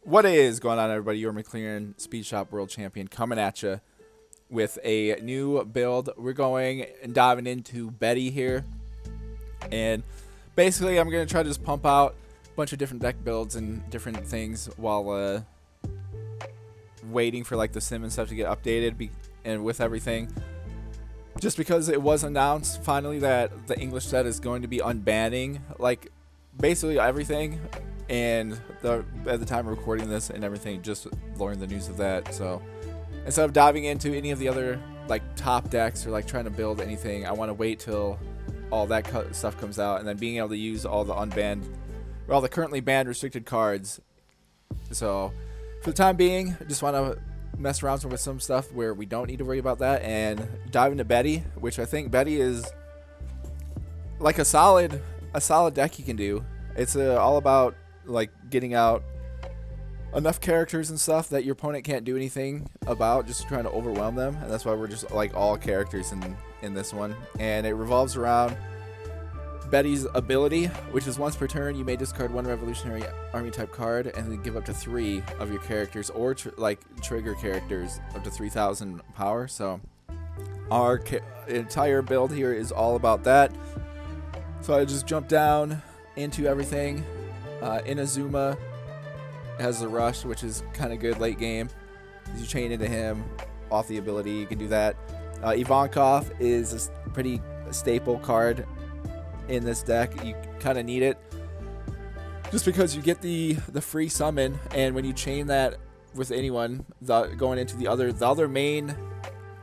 What is going on, everybody? Your McLaren Speed Shop World Champion coming at you with a new build. We're going and diving into Betty here, and basically, I'm gonna try to just pump out a bunch of different deck builds and different things while waiting for like the sim and stuff to get updated. And with everything, just because it was announced finally that the English set is going to be unbanning like basically everything. And at the time of recording this and everything, just learned the news of that. So instead of diving into any of the other like top decks or like trying to build anything, I want to wait till all that stuff comes out and then being able to use all the unbanned, or all the currently banned restricted cards. So for the time being, I just want to mess around with some stuff where we don't need to worry about that and dive into Betty, which I think Betty is like a solid deck you can do. It's all about like getting out enough characters and stuff that your opponent can't do anything about, just trying to overwhelm them. And that's why we're just like all characters in this one. And it revolves around Betty's ability, which is once per turn you may discard one revolutionary army type card and then give up to 3 of your characters or trigger characters up to 3,000 power. So our entire build here is all about that. So I just jumped down into everything. Inazuma has the rush, which is kind of good late game. You chain into him off the ability, you can do that. Ivankov is a pretty staple card in this deck. You kind of need it just because you get the free summon, and when you chain that with anyone, going into the other main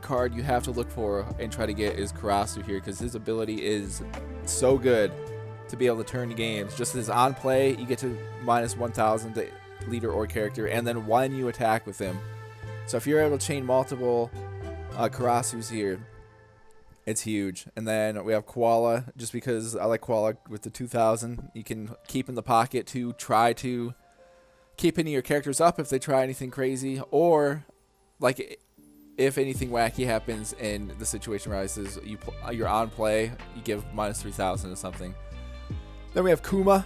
card you have to look for and try to get is Karasu here, because his ability is so good to be able to turn games. Just as on play, you get to minus 1,000 to leader or character, and then when you attack with him. So if you're able to chain multiple Karasus here, it's huge. And then we have Koala, just because I like Koala with the 2,000. You can keep in the pocket to try to keep any of your characters up if they try anything crazy, or like if anything wacky happens and the situation rises, you're on play, you give minus 3,000 or something. Then we have Kuma,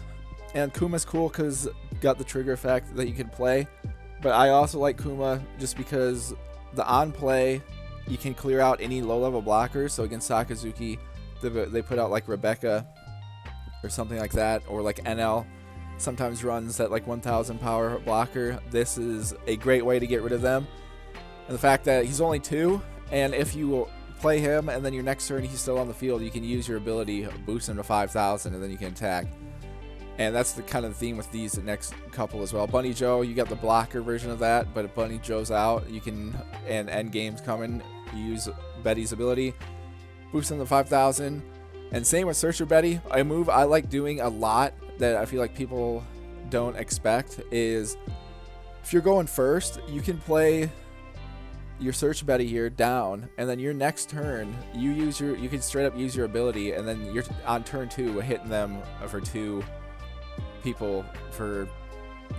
and Kuma's cool because got the trigger effect that you can play. But I also like Kuma just because the on play, you can clear out any low level blockers. So against Sakazuki, they put out like Rebecca or something like that, or like NL sometimes runs that like 1,000 power blocker. This is a great way to get rid of them. And the fact that he's only 2, and if you play him and then your next turn he's still on the field, you can use your ability, boost him to 5,000, and then you can attack. And that's the kind of theme with these next couple as well. Bunny Joe, you got the blocker version of that, but if Bunny Joe's out, you can, and end game's coming, you use Betty's ability, boost him to 5,000. And same with Searcher Betty. A move I like doing a lot that I feel like people don't expect is if you're going first, you can play your Search Betty here down, and then your next turn you can straight up use your ability, and then you're on turn 2 hitting them for 2 people for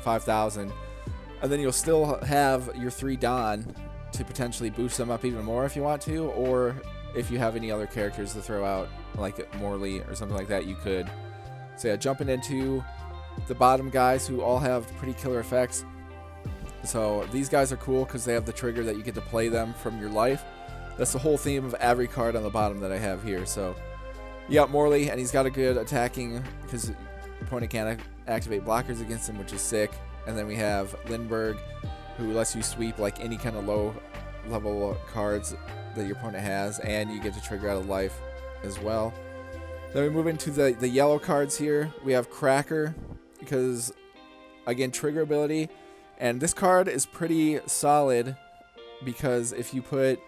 5,000, and then you'll still have your 3 Don to potentially boost them up even more if you want to, or if you have any other characters to throw out like Morley or something like that, you could. So yeah, jumping into the bottom guys who all have pretty killer effects. So these guys are cool because they have the trigger that you get to play them from your life. That's the whole theme of every card on the bottom that I have here. So you got Morley, and he's got a good attacking because your opponent can't activate blockers against him, which is sick. And then we have Lindbergh, who lets you sweep like any kind of low level cards that your opponent has, and you get to trigger out of life as well. Then we move into the yellow cards here. We have Cracker, because again, trigger ability. And this card is pretty solid because if you put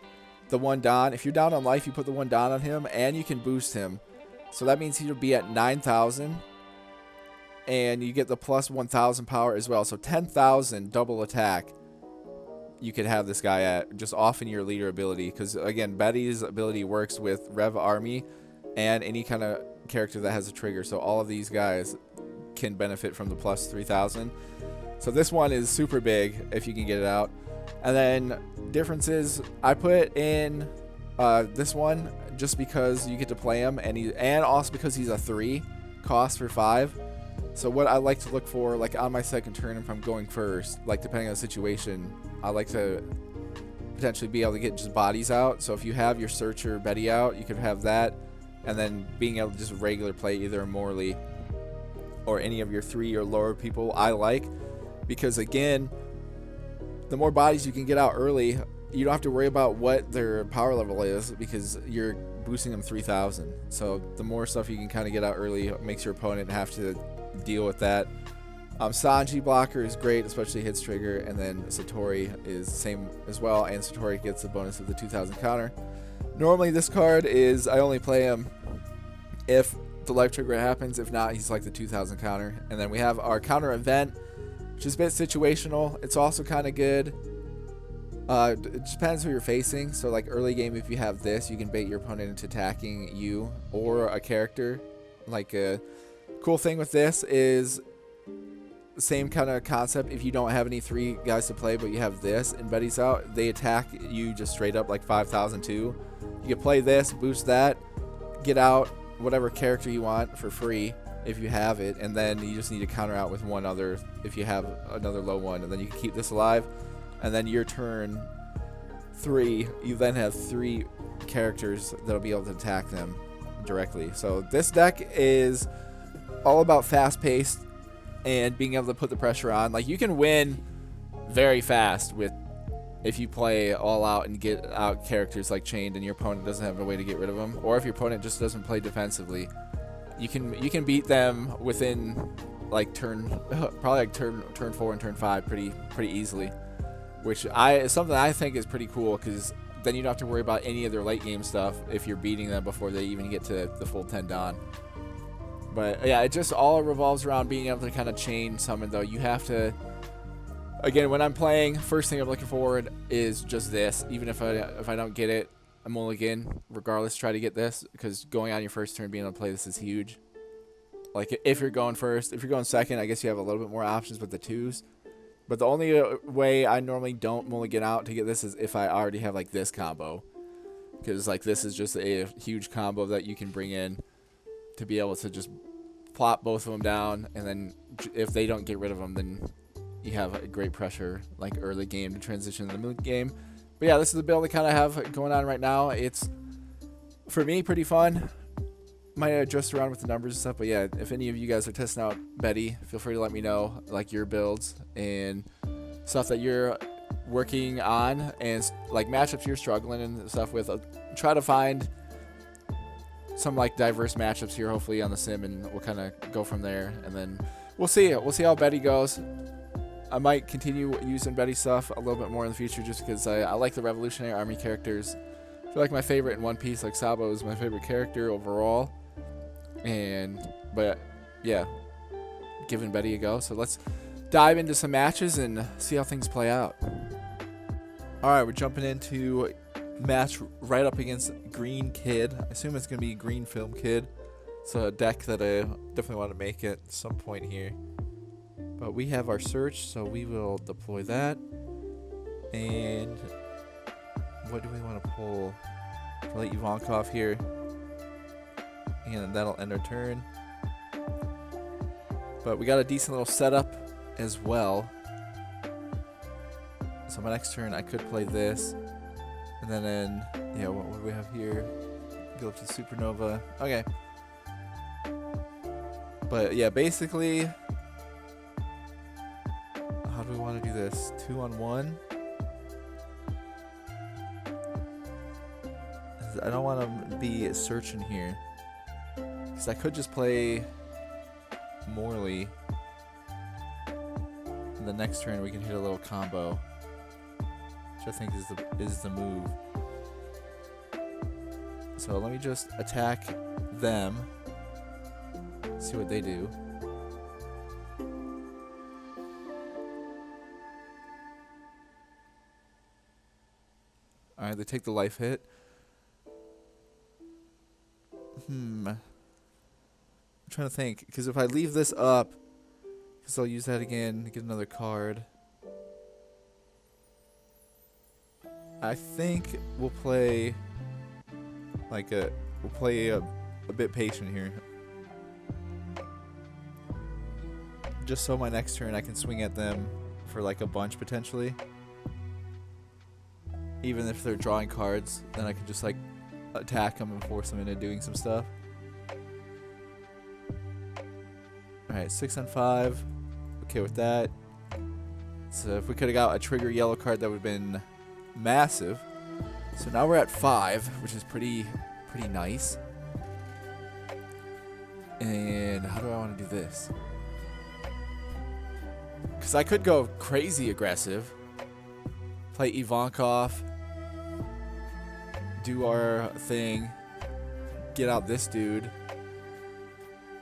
the 1 Don, if you're down on life, you put the 1 Don on him and you can boost him. So that means he'll be at 9,000, and you get the plus 1,000 power as well. So 10,000 double attack you could have this guy at, just off in your leader ability. Because again, Betty's ability works with Rev Army and any kind of character that has a trigger. So all of these guys can benefit from the plus 3,000. So this one is super big if you can get it out. And then differences, I put in this one just because you get to play him, and also because he's a 3 cost for 5. So what I like to look for, like on my second turn, if I'm going first, like depending on the situation, I like to potentially be able to get just bodies out. So if you have your Searcher Betty out, you could have that, and then being able to just regular play either Morley or any of your 3 or lower people I like, because again, the more bodies you can get out early, you don't have to worry about what their power level is because you're boosting them 3,000. So the more stuff you can kind of get out early makes your opponent have to deal with that. Sanji blocker is great, especially hits trigger, and then Satori is the same as well, and Satori gets the bonus of the 2,000 counter. Normally this card is, I only play him if the life trigger happens. If not, he's like the 2,000 counter. And then we have our counter event, which is a bit situational. It's also kind of good. It depends who you're facing. So like early game, if you have this, you can bait your opponent into attacking you or a character. Like a cool thing with this is same kind of concept. If you don't have any 3 guys to play, but you have this and Betty's out, they attack you just straight up like 5,000 too. You can play this, boost that, get out whatever character you want for free if you have it, and then you just need to counter out with one other if you have another low one, and then you can keep this alive. And then your turn 3, you then have 3 characters that'll be able to attack them directly. So this deck is all about fast paced and being able to put the pressure on. Like you can win very fast with if you play all out and get out characters like Chained and your opponent doesn't have a way to get rid of them, or if your opponent just doesn't play defensively, you can beat them within like probably like turn 4 and turn 5 pretty easily, which is something I think is pretty cool, because then you don't have to worry about any of their late game stuff if you're beating them before they even get to the full 10 Dawn. But yeah, it just all revolves around being able to kind of chain summon, though. You have to, again, when I'm playing, first thing I'm looking forward is just this. Even if I don't get it, I'm mulligan regardless, try to get this, because going on your first turn, being able to play this is huge. Like if you're going first, if you're going second, I guess you have a little bit more options with the 2s. But the only way I normally don't mulligan out to get this is if I already have like this combo, because like this is just a huge combo that you can bring in to be able to just plop both of them down, and then if they don't get rid of them, then you have a great pressure like early game to transition to the mid game. But yeah, this is the build I kind of have going on right now. It's, for me, pretty fun. Might adjust around with the numbers and stuff, but yeah, if any of you guys are testing out Betty, feel free to let me know like your builds and stuff that you're working on, and like matchups you're struggling and stuff with. I'll try to find some like diverse matchups here hopefully on the sim, and we'll kind of go from there, and then we'll see how Betty goes. I might continue using Betty stuff a little bit more in the future, just because I like the Revolutionary Army characters. I feel like my favorite in One Piece, like Sabo, is my favorite character overall. But yeah, giving Betty a go. So let's dive into some matches and see how things play out. All right, we're jumping into match right up against Green Kid. I assume it's gonna be Green Film Kid. It's a deck that I definitely want to make at some point here. But we have our search, so we will deploy that. And what do we want to pull? I'll let Ivankov here, and that'll end our turn. But we got a decent little setup as well. So my next turn, I could play this, and then yeah, what do we have here? Go up to Supernova. Okay. But yeah, basically, how do we want to do this? 2-on-1. I don't want to be searching here, because I could just play Morley. And the next turn we can hit a little combo, which I think is the move. So let me just attack them, see what they do. Alright, they take the life hit. I'm trying to think, because if I leave this up, because I'll use that again to get another card. I think we'll play like a bit patient here. just so my next turn I can swing at them for like a bunch potentially. Even if they're drawing cards, then I can just like attack them and force them into doing some stuff. Alright, 6 on 5. Okay with that. So if we could have got a trigger yellow card, that would have been massive. So now we're at 5, which is pretty nice. And how do I want to do this? Because I could go crazy aggressive. Play Ivankov. Do our thing. Get out this dude.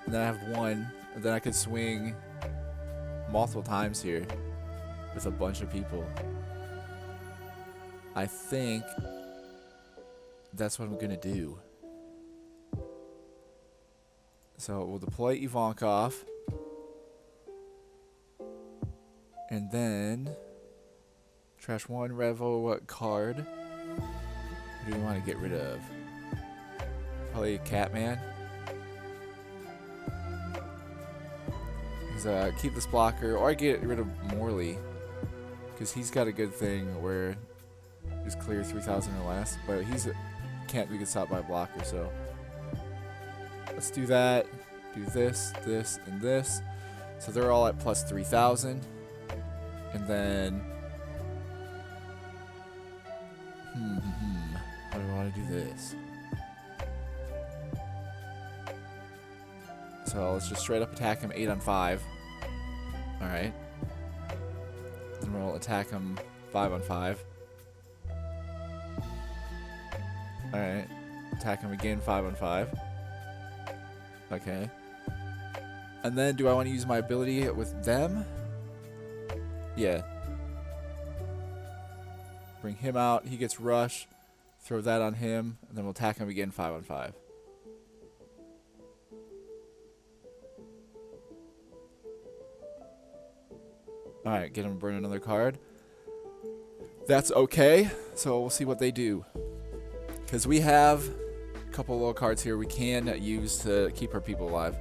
And then I have 1. And then I could swing multiple times here with a bunch of people. I think that's what I'm going to do. So we'll deploy Ivankov. And then trash 1 Revo card. Who do we want to get rid of? Probably Catman. Keep this blocker, or I get rid of Morley, because he's got a good thing where just clear 3,000 or less, but he's can't be stopped by a blocker. So let's do that. Do this, this, and this. So they're all at plus 3,000, and then how do I want to do this? So let's just straight up attack him 8 on 5. Alright. Then we'll attack him 5 on 5. Alright. Attack him again 5 on 5. Okay. And then do I want to use my ability with them? Yeah. Bring him out. He gets rush. Throw that on him. And then we'll attack him again 5 on 5. Alright, get him to burn another card. That's okay. So we'll see what they do. Because we have a couple little cards here we can use to keep our people alive.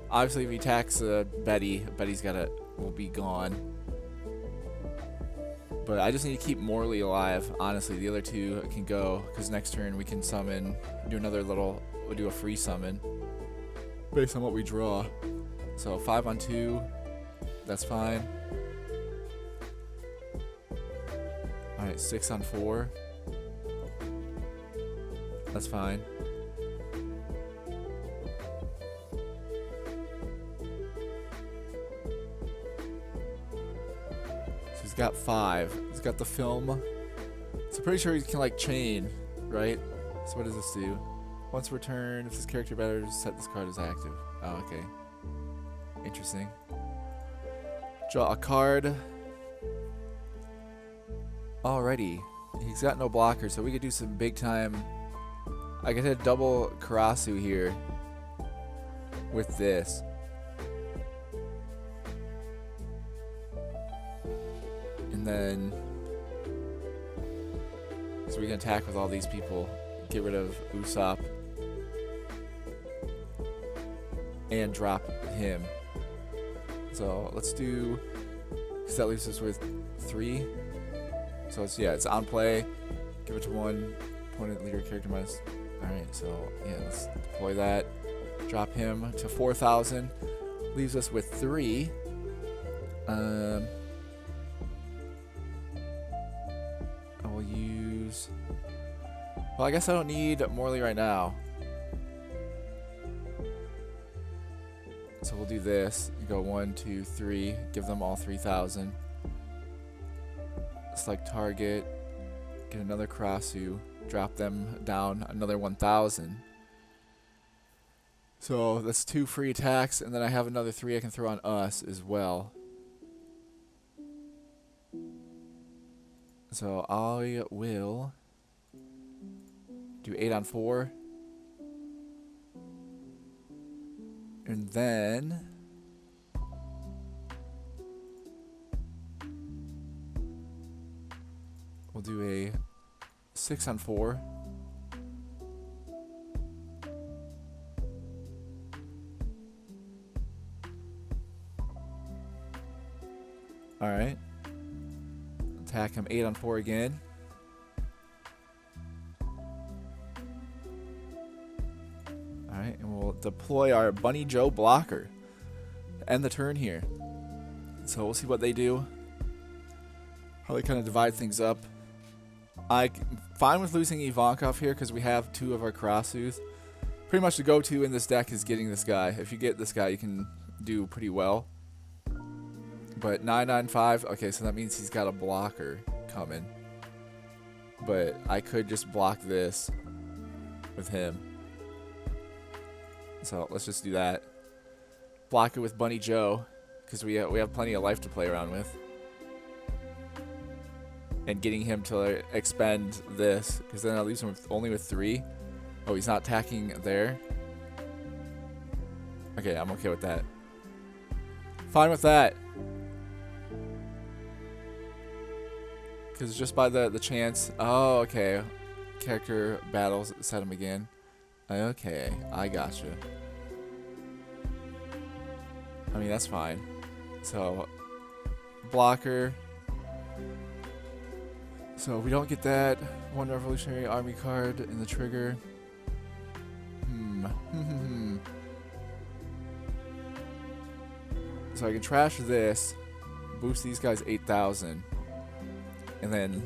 Obviously, if he attacks Betty, Betty's will be gone. But I just need to keep Morley alive. Honestly, the other two can go. Because next turn we can summon, we'll do a free summon. Based on what we draw. So 5 on 2. That's fine. Alright, 6 on 4. That's fine. So he's got 5. He's got the film. So pretty sure he can like chain, right? So what does this do? Once returned, if this character better, set this card as active. Oh, okay. Interesting. Draw a card. Alrighty. He's got no blocker, so we could do some big time. I could hit double Karasu here with this. And then so we can attack with all these people. Get rid of Usopp. And drop him. So let's do, because that leaves us with 3. So it's on play. Give it to 1 opponent leader character minus. Alright, so yeah, let's deploy that. Drop him to 4,000. Leaves us with 3. I will use. Well, I guess I don't need Morley right now. So we'll do this. Go 1, 2, 3. Give them all 3,000. Select target. Get another Karasu. Drop them down another 1,000. So that's 2 free attacks, and then I have another 3 I can throw on us as well. So I will do 8 on 4. And then we'll do a 6 on 4. Alright. Attack him 8 on 4 again. Alright, and we'll deploy our Bunny Joe blocker. End the turn here. So we'll see what they do. How they kind of divide things up. I'm fine with losing Ivankov here because we have 2 of our Krasuth. Pretty much the go-to in this deck is getting this guy. If you get this guy, you can do pretty well. But 995, okay, so that means he's got a blocker coming. But I could just block this with him. So let's just do that. Block it with Bunny Joe, because we have plenty of life to play around with. And getting him to expend this, because then that leaves him only with 3. Oh, he's not attacking there. Okay, I'm okay with that. Fine with that. Because just by the chance. Oh, okay. Character battles set him again. Okay, I gotcha. I mean, that's fine. So, blocker. So, we don't get that. 1 Revolutionary Army card in the trigger. So, I can trash this. Boost these guys 8,000. And then,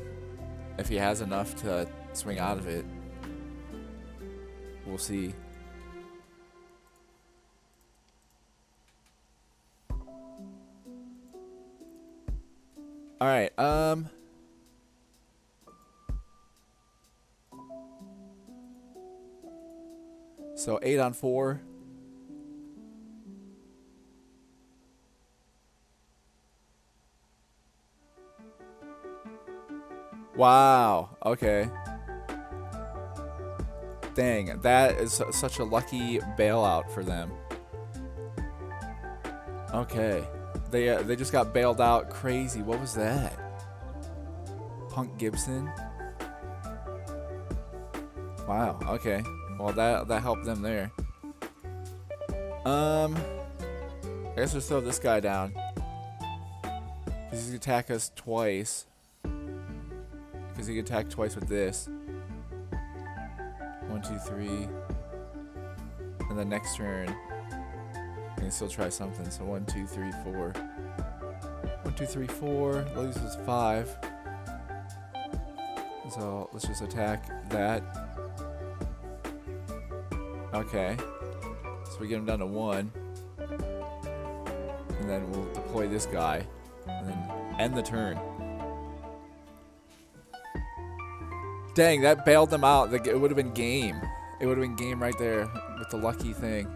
if he has enough to swing out of it, we'll see. Alright, so 8 on 4. Wow, okay. Dang, that is such a lucky bailout for them. Okay. They just got bailed out. Crazy. What was that? Punk Gibson? Wow, okay. Well, that helped them there. I guess we'll throw this guy down. Because he's gonna attack us twice. Because he can attack twice with this. 1, 2, 3. And then next turn, I can still try something. So 1, 2, 3, 4. 1, 2, 3, 4. Loses 5. So let's just attack that. Okay. So we get him down to 1. And then we'll deploy this guy. And then end the turn. Dang, that bailed them out. It would have been game. It would have been game right there with the lucky thing.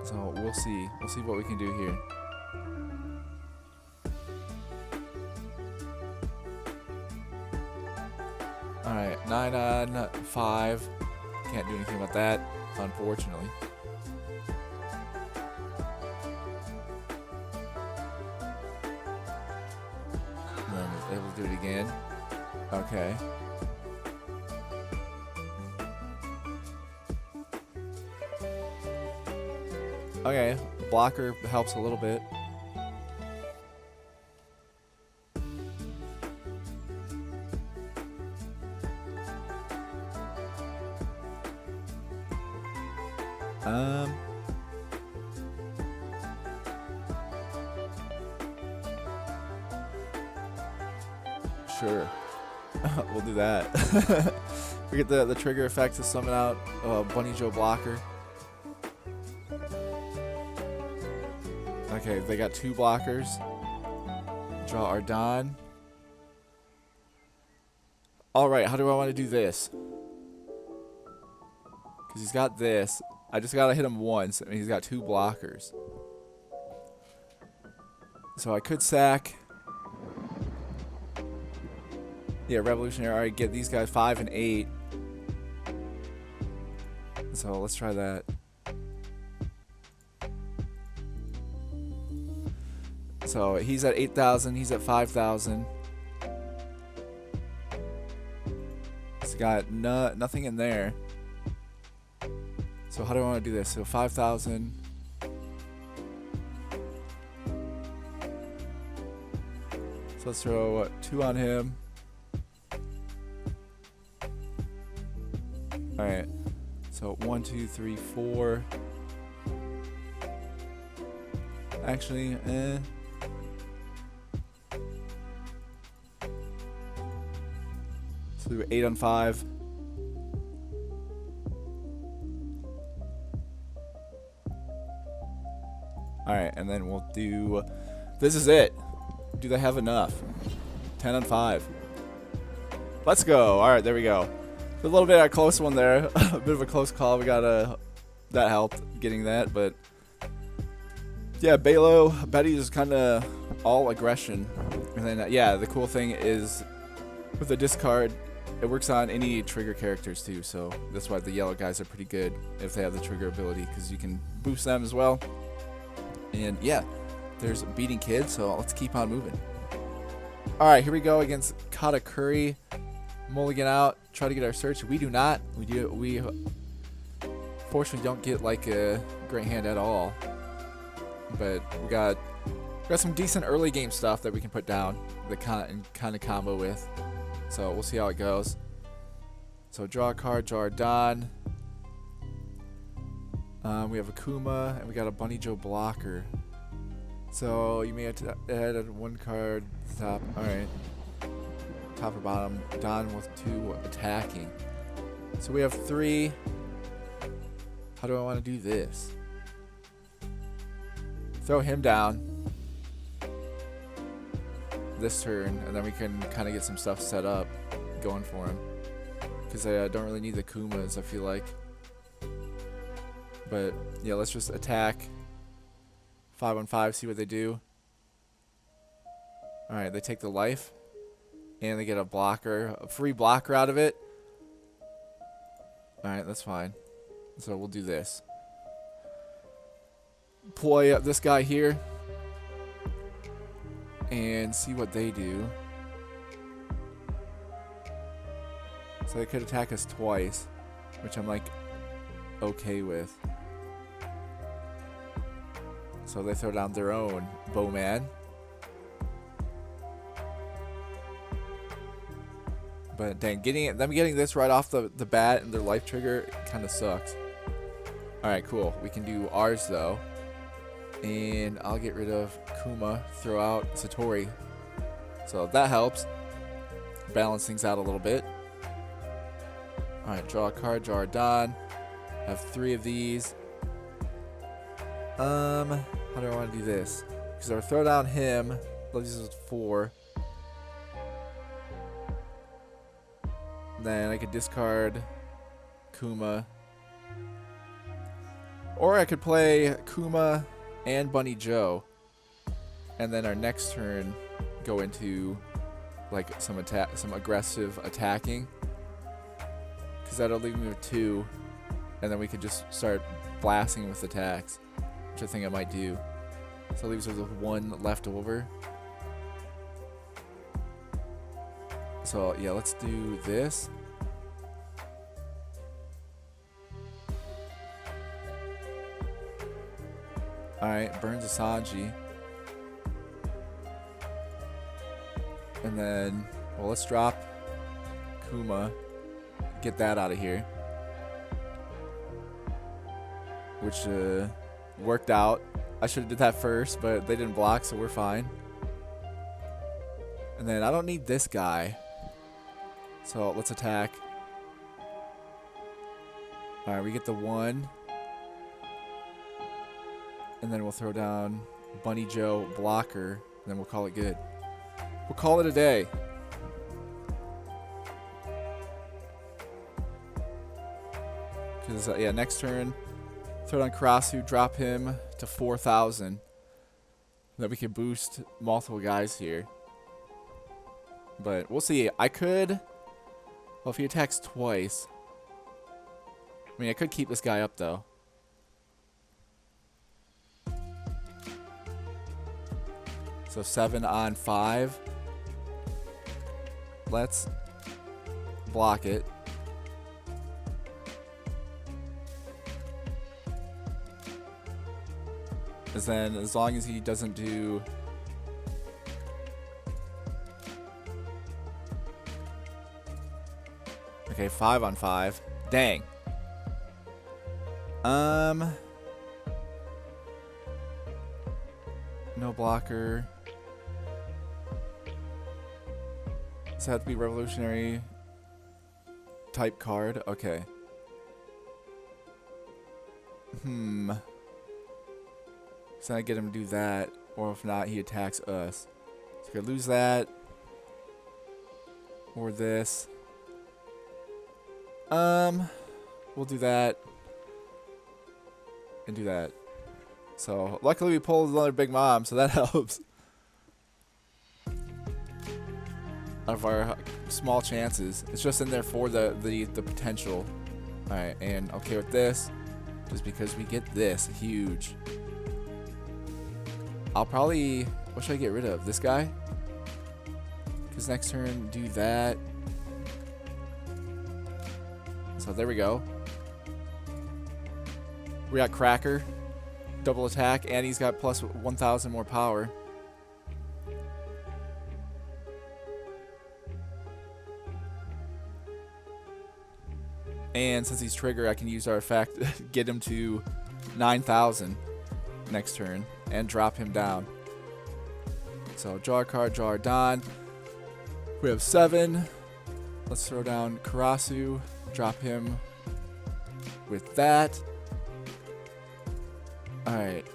So we'll see. We'll see what we can do here. Alright, 9 on 5. Can't do anything about that, unfortunately. And then we'll do it again. Okay. Okay, blocker helps a little bit. Sure. We'll do that. We get the trigger effect to summon out Bunny Joe blocker. Okay, they got 2 blockers. Draw our Don. Alright, how do I want to do this? Because he's got this. I just got to hit him once, and he's got 2 blockers. So I could sack. Yeah, Revolutionary. Alright, get these guys 5 and 8. So let's try that. So he's at 8,000. He's at 5,000. He's got nothing in there. So how do I want to do this? So 5,000. So let's throw 2 on him. Alright. So 1, 2, 3, 4. Actually, So do 8 on 5. Alright, and then we'll do... This is it. Do they have enough? 10 on 5. Let's go. Alright, there we go. A little bit of a close one there. A bit of a close call. We got a... That helped getting that, but... Yeah, Belo Betty is kind of all aggression. And then, yeah, the cool thing is... With the discard, it works on any trigger characters too, so that's why the yellow guys are pretty good if they have the trigger ability, because you can boost them as well. And yeah, there's beating kids, so let's keep on moving. Alright, here we go against Katakuri. Mulligan out, try to get our search. We do not. We fortunately don't get like a great hand at all. But we got some decent early game stuff that we can put down the kind of combo with. So we'll see how it goes. So draw a card, draw our Don. We have a Kuma, and we got a Bunny Joe blocker. So you may have to add 1 card at the top. Alright. Top or bottom. Don with 2 attacking. So we have 3. How do I want to do this? Throw him down this turn, and then we can kind of get some stuff set up going for him. Because I don't really need the Kumas, I feel like. But yeah, let's just attack 5 on 5, see what they do. Alright, they take the life. And they get a blocker, a free blocker out of it. Alright, that's fine. So we'll do this. Play up this guy here. And see what they do. So they could attack us twice, which I'm like okay with. So they throw down their own Bowman. But dang, them getting this right off the bat and their life trigger kind of sucks. Alright, cool. We can do ours though. And I'll get rid of Kuma, throw out Satori. So that helps balance things out a little bit. Alright, draw a card, draw a Don. Have 3 of these. How do I want to do this? Because I'll throw down him. This is 4. Then I could discard Kuma. Or I could play Kuma and Bunny Joe. And then our next turn go into like some aggressive attacking. Because that'll leave me with 2. And then we could just start blasting with attacks. Which I think I might do. So it leaves us with 1 left over. So yeah, let's do this. Alright, burns a Sanji. And then, well, let's drop Kuma. Get that out of here. Which worked out. I should have did that first, but they didn't block, so we're fine. And then I don't need this guy. So let's attack. Alright, we get the 1. And then we'll throw down Bunny Joe blocker. And then we'll call it good. We'll call it a day. Because, yeah, next turn, throw down Karasu, drop him to 4,000. Then we can boost multiple guys here. But we'll see. I could... Well, if he attacks twice... I mean, I could keep this guy up, though. So 7 on 5. Let's block it. As long as he doesn't do... Okay, 5 on 5. Dang. No blocker. Does that have to be revolutionary type card? Okay. So I get him to do that, or if not, he attacks us. So we could lose that, or this. We'll do that, and do that. So luckily we pulled another big mom, so that helps. Out of our small chances, it's just in there for the potential. All right, and okay with this, just because we get this huge. I'll probably, what should I get rid of? This guy? Because next turn, do that. So there we go. We got Cracker, double attack, and he's got plus 1,000 more power. And since he's trigger, I can use our effect, get him to 9,000 next turn, and drop him down. So draw a card, draw our Don. We have 7. Let's throw down Karasu, drop him with that. Alright.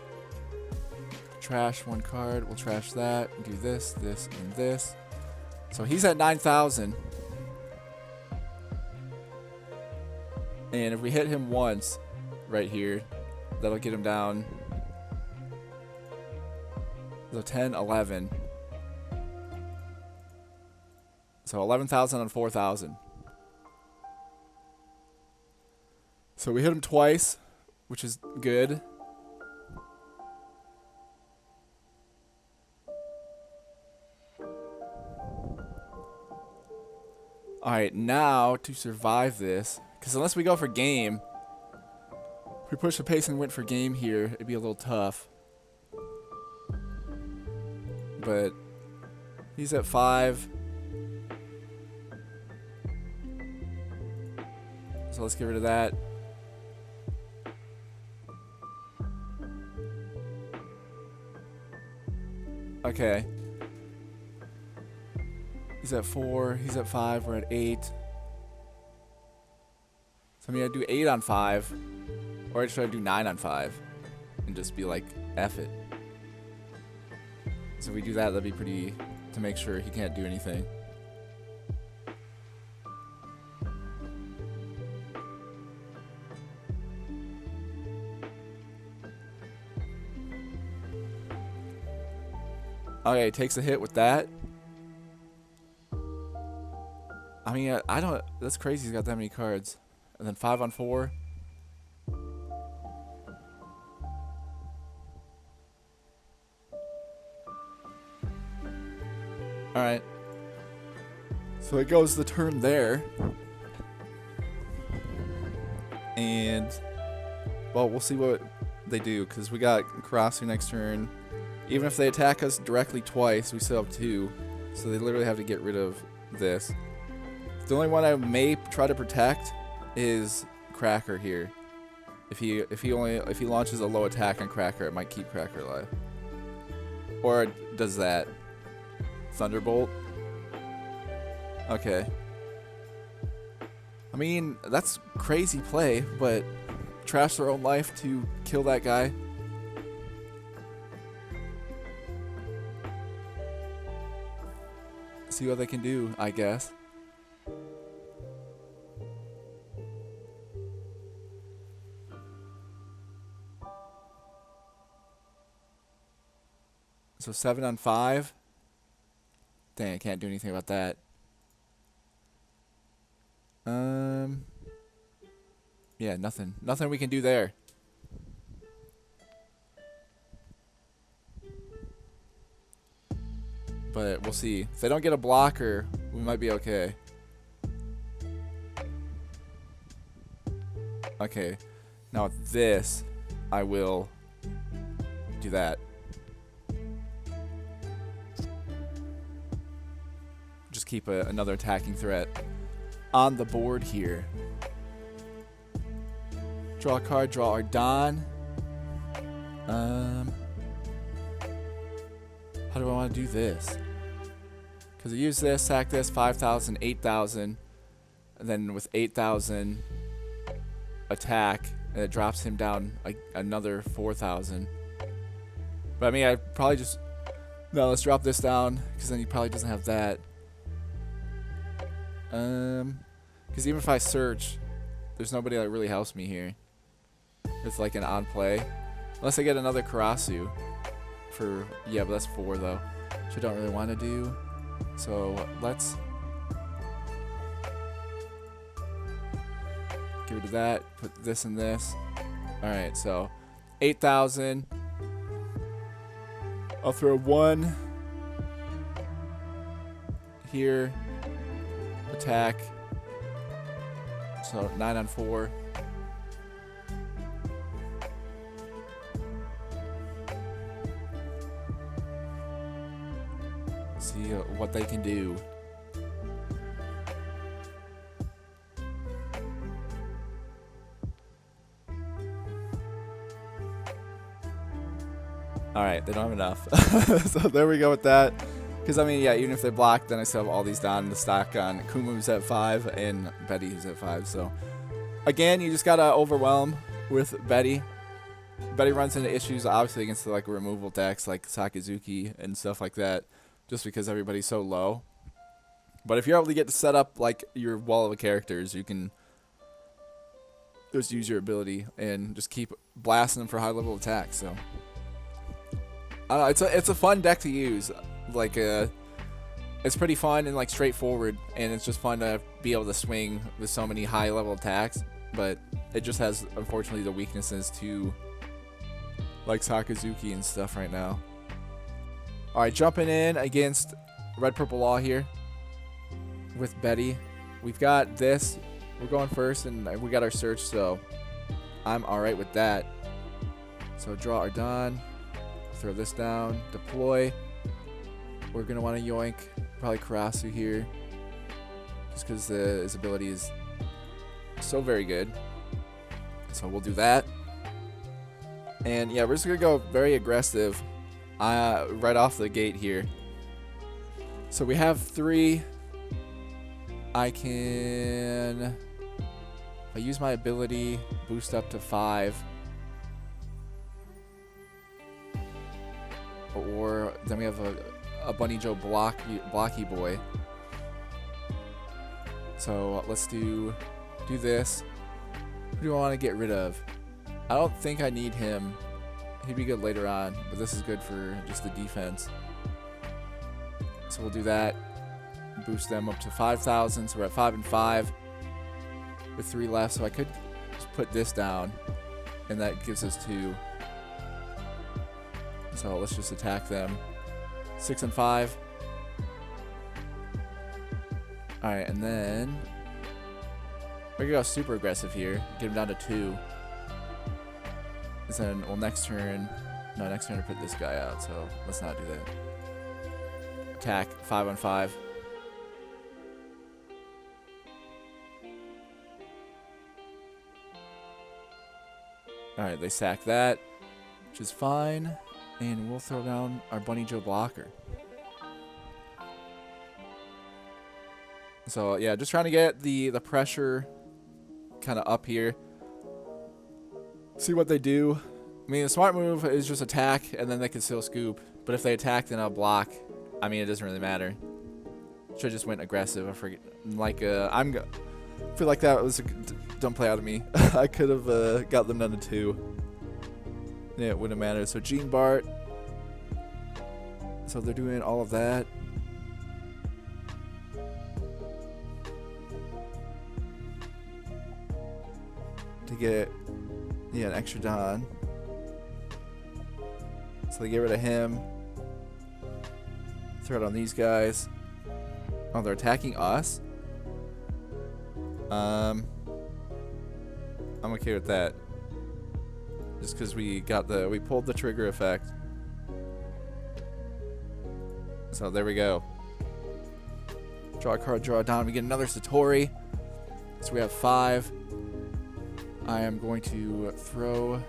Trash 1 card, we'll trash that, do this, this, and this. So he's at 9,000. And if we hit him once, right here, that'll get him down. So 10, 11. So 11,000 on 4,000. So we hit him twice, which is good. Alright, now to survive this, because unless we go for game, if we push the pace and went for game here, it'd be a little tough. But he's at 5. So let's get rid of that. Okay. He's at 4. He's at 5. We're at 8. So I mean, I'd do 8 on 5. Or should I do 9 on 5? And just be like, F it. So if we do that, that'd be pretty, to make sure he can't do anything. Okay, takes a hit with that. I mean, I don't, that's crazy he's got that many cards. And then 5 on 4. Alright. So it goes the turn there. And, well, we'll see what they do, because we got Karasu next turn. Even if they attack us directly twice, we still have 2. So they literally have to get rid of this. The only one I may try to protect is Cracker here. If he launches a low attack on Cracker, it might keep Cracker alive. Or does that? Thunderbolt? Okay. I mean, that's crazy play, but trash their own life to kill that guy. See what they can do, I guess. So 7 on 5. Dang, I can't do anything about that. Yeah, nothing. Nothing we can do there. But we'll see. If they don't get a blocker, we might be okay. Okay. Now with this, I will do that. Just keep another attacking threat. on the board here. Draw a card, draw our Don. How do I want to do this? Because I use this, sack this, 5,000, 8,000. And then with 8,000 attack, and it drops him down like another 4,000. But I mean, I probably just... No, let's drop this down, because then he probably doesn't have that. Because even if I search, there's nobody that really helps me here. It's like an on play. Unless I get another Karasu for... Yeah, but that's 4 though, which I don't really want to do. So let's get rid of that, put this and this. Alright, so 8,000. I'll throw 1 here. Attack. So 9 on 4. See what they can do. Alright, they don't have enough. So there we go with that. Because, I mean, yeah, even if they block, then I still have all these down in the stock on Kumu's at 5 and Betty's at 5. So, again, you just got to overwhelm with Betty. Betty runs into issues, obviously, against the, like, removal decks like Sakazuki and stuff like that, just because everybody's so low. But if you're able to get to set up, like, your wall of characters, you can just use your ability and just keep blasting them for high-level attacks. So, I don't know, it's a fun deck to use. Like, it's pretty fun and, like, straightforward, and it's just fun to be able to swing with so many high-level attacks, but it just has, unfortunately, the weaknesses to, like, Sakazuki and stuff right now. Alright, jumping in against Red Purple Law here with Betty. We've got this. We're going first, and we got our search, so I'm alright with that. So draw our Don. Throw this down. Deploy. We're going to want to yoink probably Karasu here, just because his ability is so very good. So we'll do that. And yeah, we're just going to go very aggressive right off the gate here. So we have 3. I can, if I use my ability, boost up to 5. Or then we have a Bunny Joe blocky boy. So let's do this. Who do I want to get rid of? I don't think I need him. He'd be good later on, but this is good for just the defense. So we'll do that. Boost them up to 5,000. So we're at 5 and 5 with 3 left. So I could just put this down, and that gives us 2. So let's just attack them. 6 and 5. Alright, and then we're gonna go super aggressive here. Get him down to 2. And then, well, next turn I put this guy out, so let's not do that. Attack, 5 on 5. Alright, they sack that, which is fine. And we'll throw down our Bunny Joe blocker. So yeah, just trying to get the pressure kind of up here. See what they do. I mean, the smart move is just attack, and then they can still scoop. But if they attack, then I'll block. I mean, it doesn't really matter. Should just went aggressive. I forget. Like I feel like that was a dumb play out of me. I could have got them down to 2. Yeah, it wouldn't matter. So Gene Bart. So they're doing all of that. To get, yeah, an extra Don. So they get rid of him. Throw it on these guys. Oh, they're attacking us? I'm okay with that. Just because we pulled the trigger effect. So there we go. Draw a card, draw a Don. We get another Satori. So we have 5. I am going to throw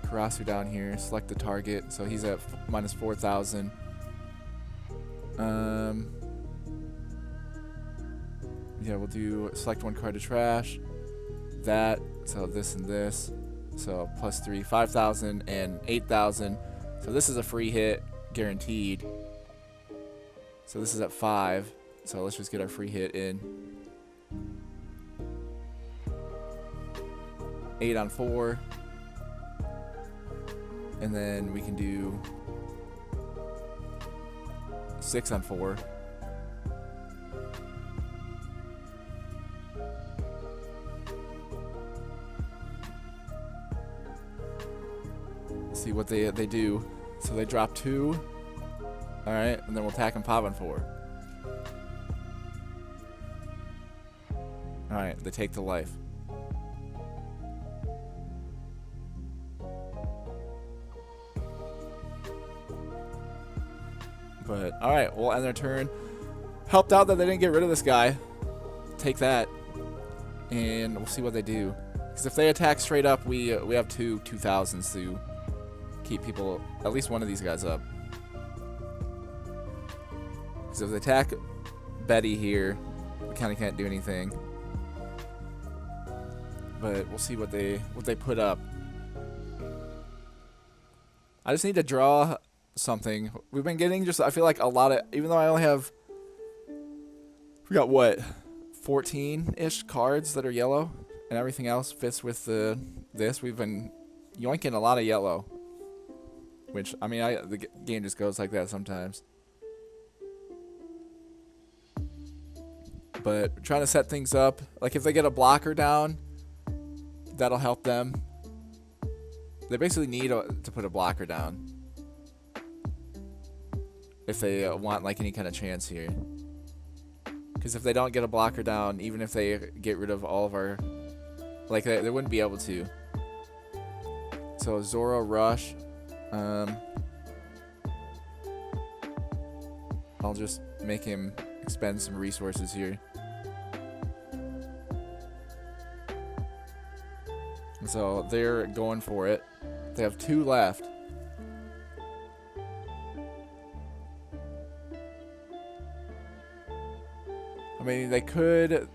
Karasu down here. Select the target. So he's at minus 4,000. Yeah, we'll do select 1 card to trash. That. So this and this. So plus 3, 5,000 and 8,000. So this is a free hit, guaranteed. So this is at 5. So let's just get our free hit in. 8 on 4. And then we can do 6 on 4. See what they do. So they drop 2. Alright, and then we'll attack them 5 on 4. Alright, they take the life. But, alright, we'll end their turn. Helped out that they didn't get rid of this guy. Take that. And we'll see what they do. Because if they attack straight up, we have 2,000s to keep people, at least one of these guys up. Because if they attack Betty here, we kind of can't do anything. But we'll see what they put up. I just need to draw something. We've been getting just, I feel like a lot of, even though I only have, we got what, 14-ish cards that are yellow, and everything else fits with this. We've been yoinking a lot of yellow. Which, I mean, the game just goes like that sometimes. But trying to set things up. Like, if they get a blocker down, that'll help them. They basically need to put a blocker down. If they want, like, any kind of chance here. Because if they don't get a blocker down, even if they get rid of all of our... Like, they wouldn't be able to. So, Zoro Rush... I'll just make him expend some resources here. So they're going for it. They have 2 left. I mean, they could...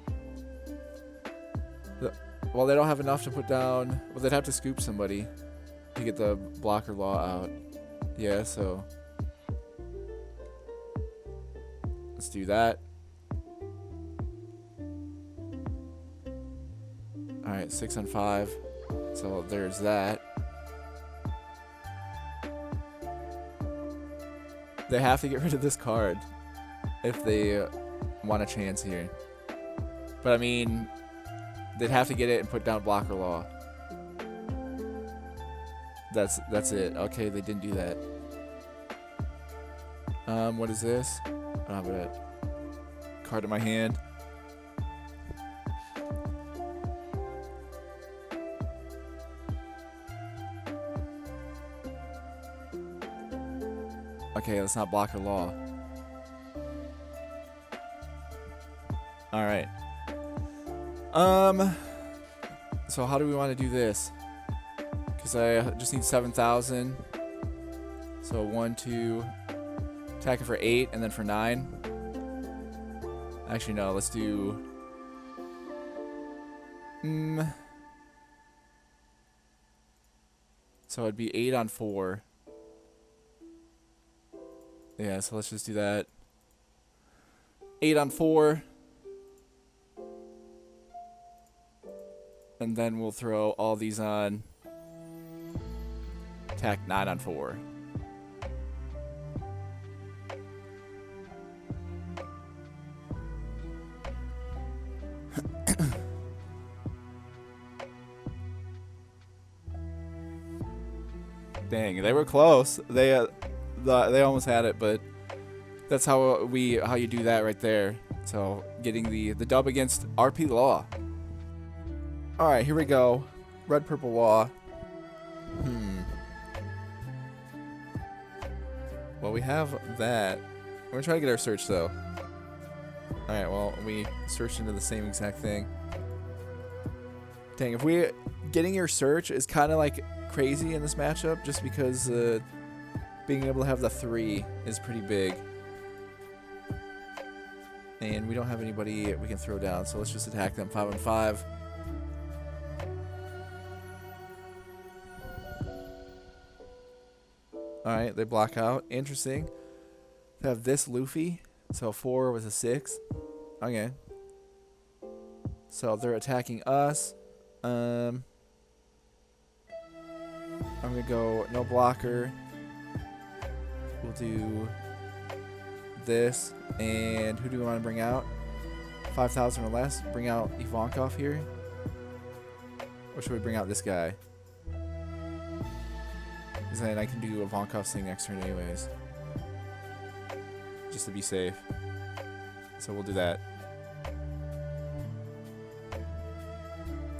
Well, they don't have enough to put down... Well, they'd have to scoop somebody to get the blocker law out. Yeah, so let's do that. Alright, 6 on 5. So there's that. They have to get rid of this card if they want a chance here. But I mean, they'd have to get it and put down blocker law. That's it. Okay, they didn't do that. What is this? I don't have a card in my hand. Okay, let's not block her law. Alright. So how do we want to do this? Because I just need 7,000. So 1, 2, attack it for 8, and then for 9. Actually, no, let's do... So it'd be 8 on 4. Yeah, so let's just do that. 8 on 4. And then we'll throw all these on. Attack 9 on 4. Dang, they were close. They almost had it, but that's how you do that right there. So getting the dub against RP Law. All right, here we go. Red Purple Law. Well, we have that. We're gonna try to get our search though. Alright, well, we searched into the same exact thing. Dang, if we... Getting your search is kind of like crazy in this matchup just because being able to have the 3 is pretty big. And we don't have anybody we can throw down, so let's just attack them 5 on 5. Alright, they block out. Interesting. They have this Luffy, so 4 was a 6. Okay. So they're attacking us. I'm gonna go no blocker. We'll do this. And who do we want to bring out? 5,000 or less. Bring out Ivankov here. Or should we bring out this guy? Because then I can do Ivankov's thing next turn anyways. Just to be safe. So we'll do that.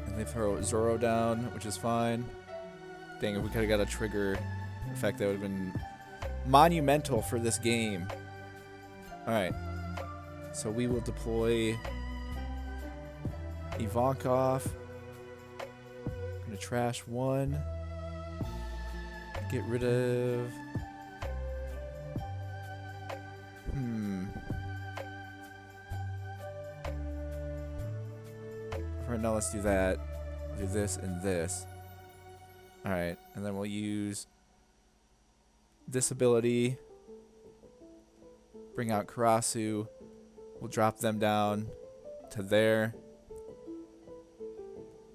And they throw Zoro down, which is fine. Dang, if we could have got a trigger effect, that would have been monumental for this game. Alright. So we will deploy Ivankov. I'm going to trash 1. Get rid of... Right now, let's do that. Do this and this. Alright, and then we'll use this ability. Bring out Karasu. We'll drop them down to there.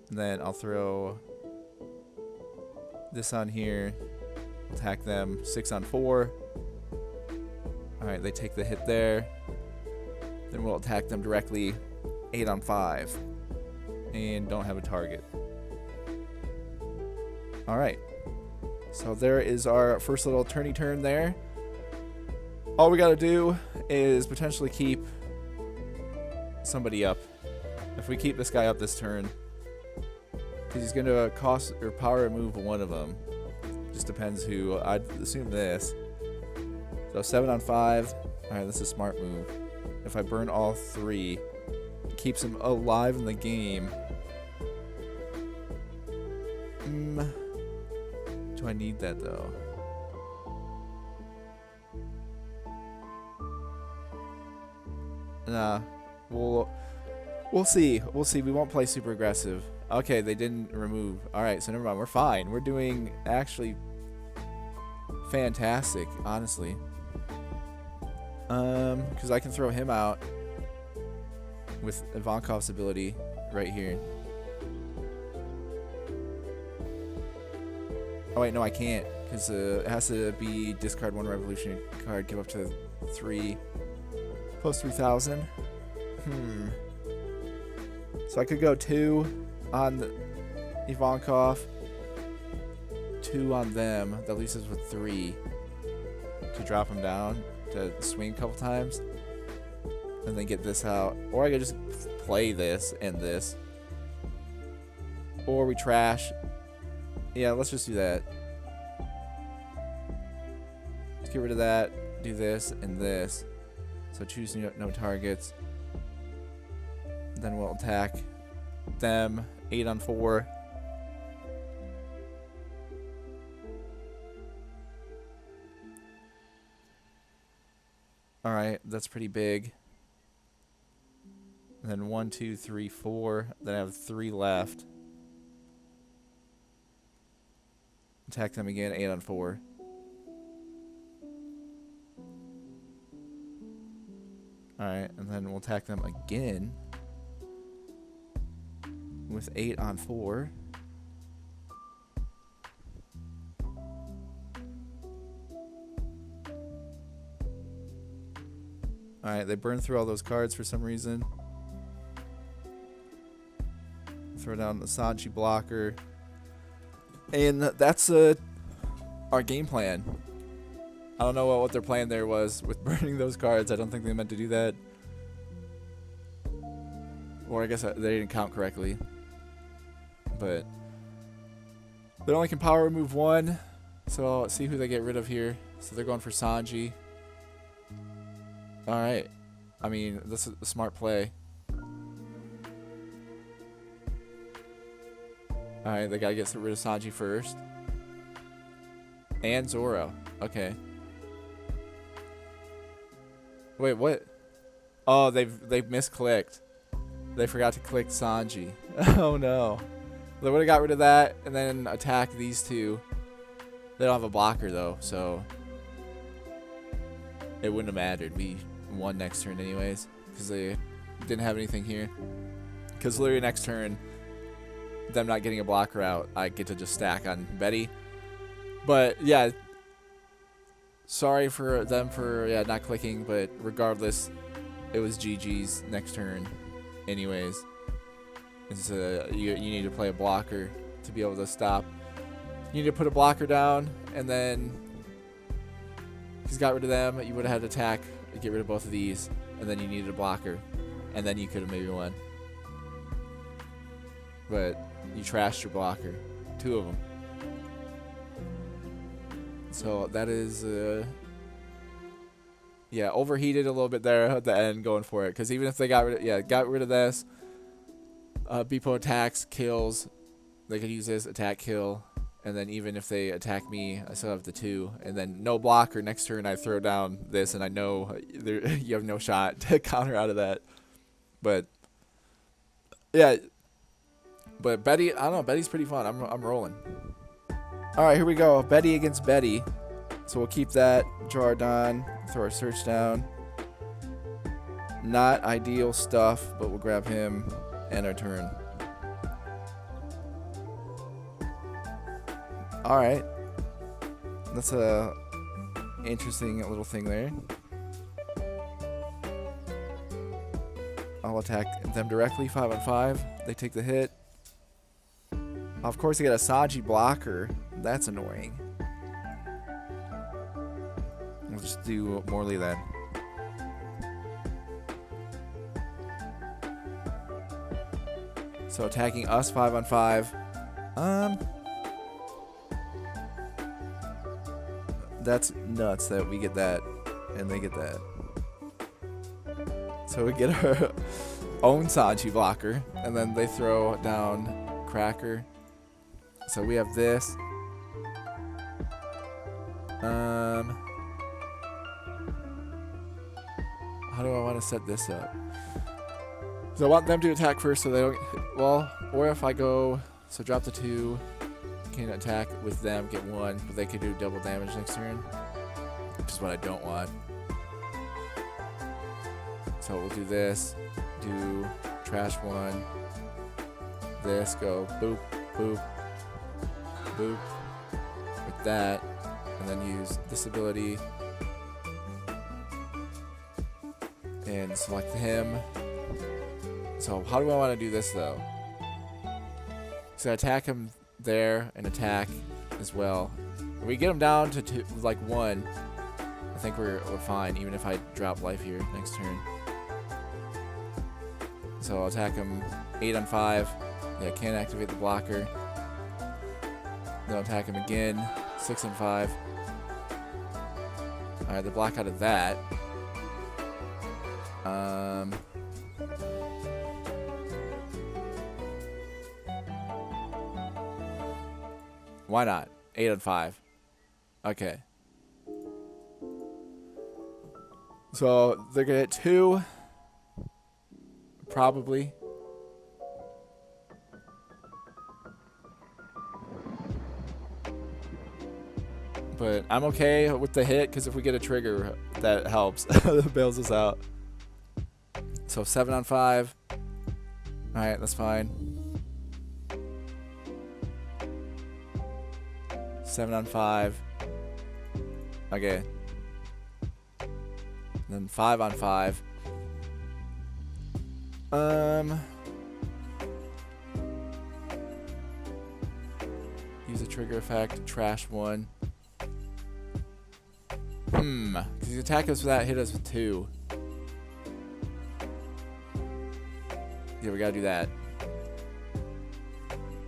And then I'll throw this on here. Attack them 6 on 4. Alright, they take the hit there. Then we'll attack them directly 8 on 5. And don't have a target. Alright. So there is our first little turny turn there. All we gotta do is potentially keep somebody up. If we keep this guy up this turn, because he's gonna cost or power move one of them. Just depends who. I'd assume this. So 7 on 5. Alright, this is a smart move. If I burn all 3, it keeps him alive in the game. Do I need that though? Nah. We'll see. We'll see. We won't play super aggressive. Okay, they didn't remove. Alright, so never mind. We're fine. We're doing actually fantastic, honestly. Because I can throw him out with Ivankov's ability right here. Oh wait, no, I can't, because it has to be discard 1 revolutionary card, give up to 3 plus 3,000. So I could go 2 on Ivankov, 2 on them. That leaves us with 3 to drop him down to swing a couple times, and then get this out. Or I could just play this and this, or we trash. Yeah, let's just do that. Let's get rid of that. Do this and this. So choose no targets. Then we'll attack them 8 on 4. Alright, that's pretty big. And then 1, 2, 3, 4. Then I have 3 left. Attack them again, 8 on 4. Alright, and then we'll attack them again with 8 on 4. Alright, they burn through all those cards for some reason. Throw down the Sanchi blocker. And that's our game plan. I don't know what their plan there was with burning those cards. I don't think they meant to do that. Or I guess they didn't count correctly. But they only can power remove 1. So let's see who they get rid of here. So they're going for Sanji. Alright. I mean, this is a smart play. Alright, they gotta get rid of Sanji first. And Zoro. Okay. Wait, what? Oh, they've misclicked. They forgot to click Sanji. Oh no. They would have got rid of that and then attacked these two. They don't have a blocker though, so it wouldn't have mattered. We won next turn anyways because they didn't have anything here. Because literally next turn, them not getting a blocker out, I get to just stack on Betty. But yeah, sorry for them for not clicking, but regardless, it was GG's next turn anyways. It's, you need to play a blocker to be able to stop. You need to put a blocker down, and then he's got rid of them. You would have had to attack, get rid of both of these, and then you needed a blocker, and then you could have maybe won. But you trashed your blocker, 2 of them. So that is, yeah, overheated a little bit there at the end going for it. Because even if they got rid of this, Beepo attacks, kills, they could use this, attack, kill. And then even if they attack me, I still have the 2. And then no blocker. Next turn I throw down this, and I know you have no shot to counter out of that. But, yeah. But Betty, I don't know, Betty's pretty fun. I'm rolling. Alright, here we go. Betty against Betty. So we'll keep that. Draw our Don. Throw our search down. Not ideal stuff, but we'll grab him and our turn. Alright. That's a interesting little thing there. I'll attack them directly, 5 on 5. They take the hit. Of course, they get a Sanji blocker. That's annoying. We'll just do Morley then. So attacking us 5 on 5. That's nuts that we get that and they get that. So we get our own Sanji blocker, and then they throw down Cracker. So we have this. How do I want to set this up? So I want them to attack first so they don't... Well, or if I go... So drop the 2. Can attack with them, get 1. But they could do double damage next turn. Which is what I don't want. So we'll do this. Do trash 1. This, go boop, boop, boop. With that. And then use this ability. And select him. So how do I want to do this though? So I attack him there and attack as well. If we get him down to 2, like 1, I think we're fine, even if I drop life here next turn. So I'll attack him 8 on 5. Yeah, can't activate the blocker. Then I'll attack him again, 6 on 5. Alright, the block out of that. Why not? 8 on 5. Okay. So they're gonna hit 2. Probably. But I'm okay with the hit because if we get a trigger, that helps. That bails us out. So 7 on 5. Alright, that's fine. 7 on 5. Okay. And then 5 on 5. Use a trigger effect. Trash 1. Because he's attack us with that, hit us with 2. Yeah, we gotta do that.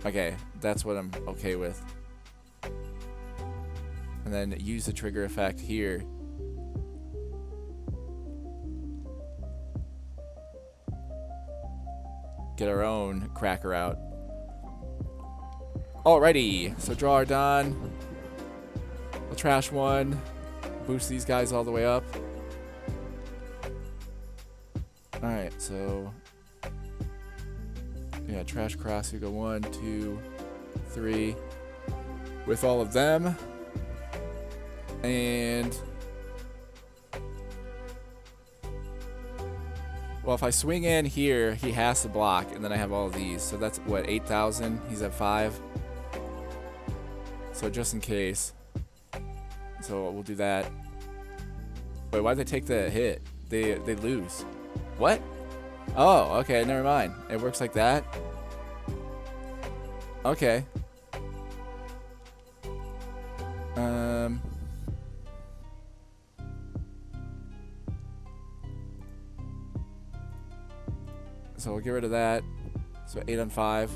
Okay, that's what I'm okay with. And then use the trigger effect here. get our own cracker out. Alrighty, so draw our Don. We'll trash one. Boost these guys all the way up. Alright, so yeah, trash cross. We go 1, 2, 3 with all of them. And well, if I swing in here, he has to block, and then I have all of these. So that's what, 8,000? He's at 5. So just in case. So we'll do that. Wait, why'd they take the hit? They lose. What? Oh, okay, never mind. It works like that? Okay. So we'll get rid of that. So 8 on 5.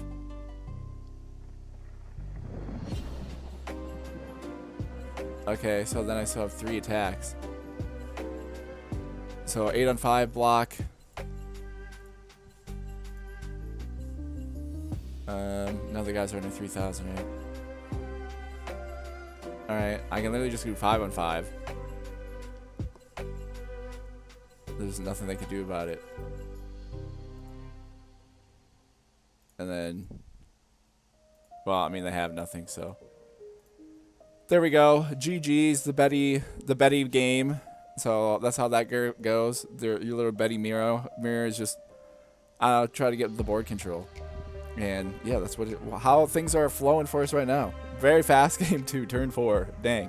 Okay, so then I still have 3 attacks. So 8 on 5 block. Now the guys are under 3,000, right? Alright, I can literally just do 5 on 5. There's nothing they can do about it. And then, well, I mean, they have nothing, so. There we go. GG's, the Betty game. So that's how that goes. Your little Betty mirror is just, I don't know, try to get the board control. And yeah, that's how things are flowing for us right now. Very fast game too, turn 4. Dang.